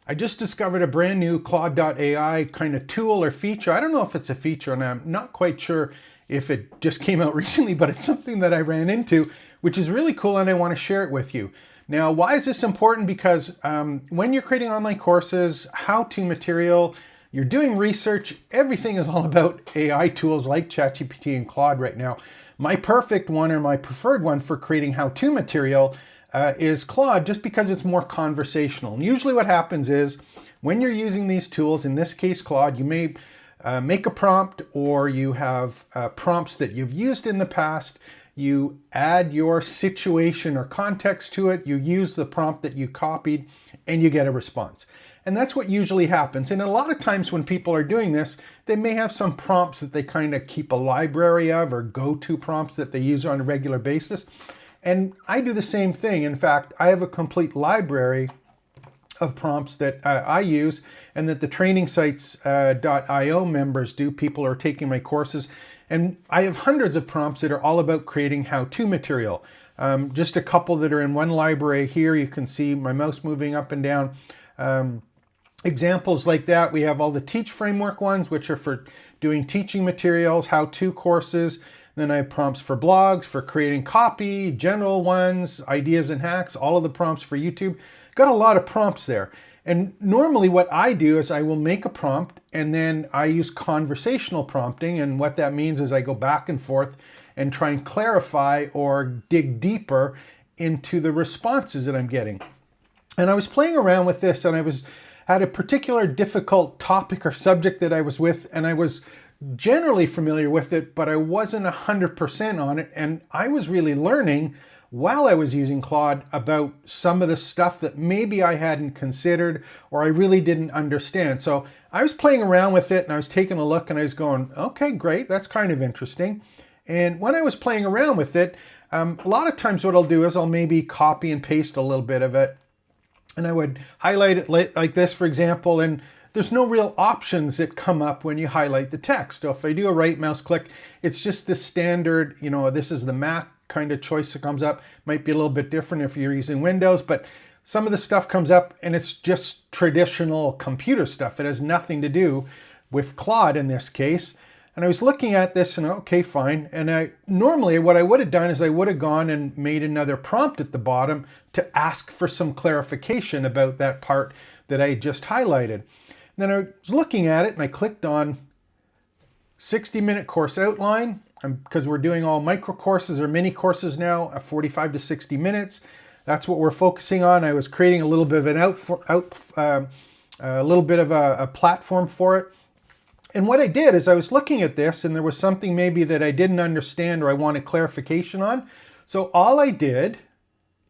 I just discovered a brand new Claude.ai kind of tool or feature. I don't know if it's a feature, and I'm not quite sure if it just came out recently, but it's something that I ran into, which is really cool, and I want to share it with you. Now, why is this important? Because when you're creating online courses, how-to material, you're doing research, everything is all about AI tools like ChatGPT and Claude right now. My perfect one, or my preferred one for creating how-to material is Claude, just because it's more conversational. And usually what happens is when you're using these tools, in this case Claude, you may make a prompt, or you have prompts that you've used in the past. You add your situation or context to it, you use the prompt that you copied, and you get a response. And that's what usually happens. And a lot of times when people are doing this, they may have some prompts that they kind of keep a library of, or go-to prompts that they use on a regular basis. And I do the same thing. In fact, I have a complete library of prompts that I use, and that the trainingsites.io members do, people who are taking my courses. And I have hundreds of prompts that are all about creating how-to material. Just a couple that are in one library here. You can see my mouse moving up and down. Examples like that. We have all the Teach Framework ones, which are for doing teaching materials, how-to courses. Then I have prompts for blogs, for creating copy, general ones, ideas and hacks, all of the prompts for YouTube. Got a lot of prompts there. And normally what I do is I will make a prompt, and then I use conversational prompting. And what that means is I go back and forth and try and clarify or dig deeper into the responses that I'm getting. And I was playing around with this, and I had a particular difficult topic or subject that I was with, and I was generally familiar with it, but I wasn't 100% on it. And I was really learning while I was using Claude about some of the stuff that maybe I hadn't considered, or I really didn't understand. So I was playing around with it, and I was taking a look, and I was going, okay, great, that's kind of interesting. And when I was playing around with it, a lot of times what I'll do is I'll maybe copy and paste a little bit of it, and I would highlight it like this, for example, and there's no real options that come up when you highlight the text. So if I do a right mouse click, it's just the standard, this is the Mac kind of choice that comes up. Might be a little bit different if you're using Windows, but some of the stuff comes up and it's just traditional computer stuff. It has nothing to do with Claude in this case. And I was looking at this and okay, fine. And normally what I would have done is I would have gone and made another prompt at the bottom to ask for some clarification about that part that I just highlighted. Then I was looking at it and I clicked on 60-minute course outline, because we're doing all micro courses or mini courses now, 45 to 60 minutes. That's what we're focusing on. I was creating a little bit of a platform for it. And what I did is I was looking at this, and there was something maybe that I didn't understand or I wanted clarification on. So all I did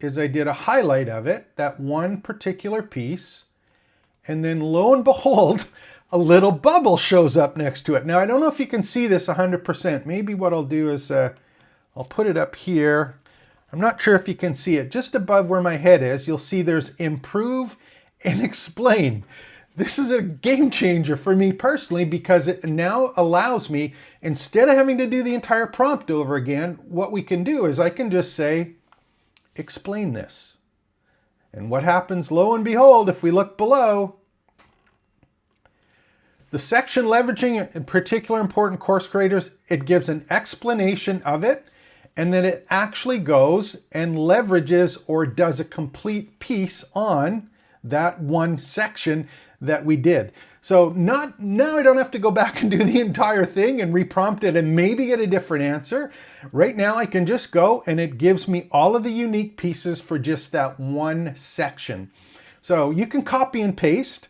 is I did a highlight of it, that one particular piece, and then lo and behold, a little bubble shows up next to it. Now, I don't know if you can see this 100%. Maybe what I'll do is I'll put it up here. I'm not sure if you can see it. Just above where my head is, you'll see there's improve and explain. This is a game changer for me personally, because it now allows me, instead of having to do the entire prompt over again, what we can do is I can just say, explain this. And what happens, lo and behold, if we look below, the section leveraging in particular important course creators, it gives an explanation of it, and then it actually goes and leverages or does a complete piece on that one section that we did. So now I don't have to go back and do the entire thing and reprompt it and maybe get a different answer. Right now I can just go and it gives me all of the unique pieces for just that one section. So you can copy and paste,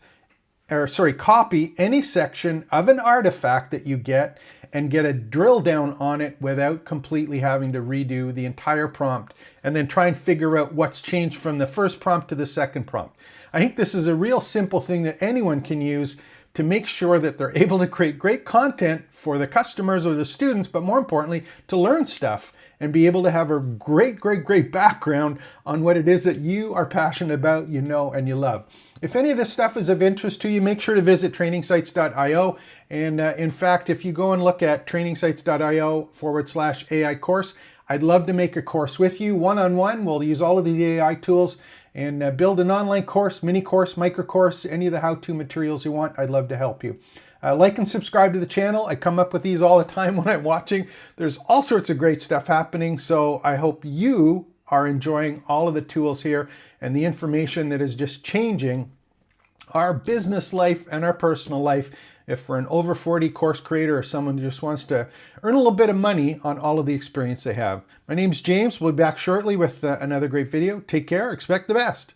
copy any section of an artifact that you get and get a drill down on it without completely having to redo the entire prompt and then try and figure out what's changed from the first prompt to the second prompt. I think this is a real simple thing that anyone can use to make sure that they're able to create great content for the customers or the students, but more importantly, to learn stuff and be able to have a great background on what it is that you are passionate about, and you love. If any of this stuff is of interest to you, make sure to visit trainingsites.io. And in fact, if you go and look at trainingsites.io/AI course, I'd love to make a course with you one-on-one. We'll use all of these AI tools and build an online course, mini course, micro course, any of the how-to materials you want. I'd love to help you. Like and subscribe to the channel. I come up with these all the time when I'm watching. There's all sorts of great stuff happening, so I hope you are enjoying all of the tools here and the information that is just changing our business life and our personal life. If we're an over 40 course creator or someone who just wants to earn a little bit of money on all of the experience they have. My name's James. We'll be back shortly with another great video. Take care. Expect the best.